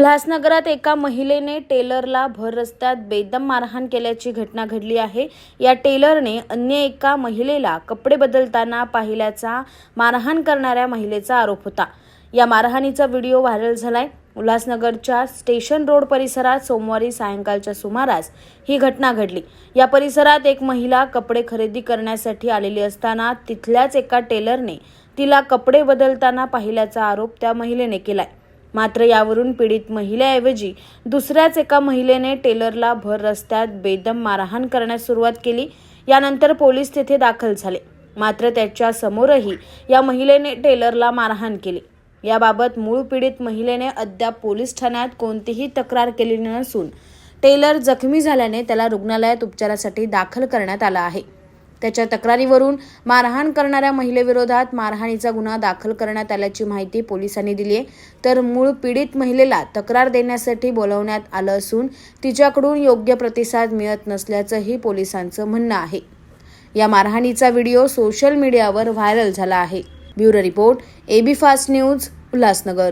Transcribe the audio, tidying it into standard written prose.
उल्हासनगरात एका महिलेने टेलरला भर रस्त्यात बेदम मारहाण केल्याची घटना घडली आहे। या टेलरने अन्य एका महिलेला कपडे बदलताना पाहिल्याचा मारहाण करणाऱ्या महिलेचा आरोप होता। या मारहाणीचा व्हिडिओ व्हायरल झालाय। उल्हासनगरच्या स्टेशन रोड परिसरात सोमवारी सायंकाळच्या सुमारास ही घटना घडली। या परिसरात एक महिला कपडे खरेदी करण्यासाठी आलेली असताना तिथल्याच एका टेलरने तिला कपडे बदलताना पाहिल्याचा आरोप त्या महिलेने केलाय। मात्र यावरून पीडित महिलेऐवजी दुसऱ्याच एका महिलेने टेलरला भर रस्त्यात बेदम मारहाण करण्यास सुरुवात केली। यानंतर पोलीस तेथे दाखल झाले। मात्र त्याच्या समोरही या महिलेने टेलरला मारहाण केली। याबाबत मूळ पीडित महिलेने अद्याप पोलीस ठाण्यात कोणतीही तक्रार केली नसून टेलर जखमी झाल्याने त्याला रुग्णालयात उपचारासाठी दाखल करण्यात आला आहे। त्याच्या तक्रारीवरून मारहाण करणाऱ्या महिलेविरोधात मारहाणीचा गुन्हा दाखल करण्यात आल्याची माहिती पोलिसांनी दिली आहे। तर मूळ पीडित महिलेला तक्रार देण्यासाठी बोलवण्यात आलं असून तिच्याकडून योग्य प्रतिसाद मिळत नसल्याचंही पोलिसांचं म्हणणं आहे। या मारहाणीचा व्हिडिओ सोशल मीडियावर व्हायरल झाला आहे। Bureau report AB fast news, Ulhasnagar.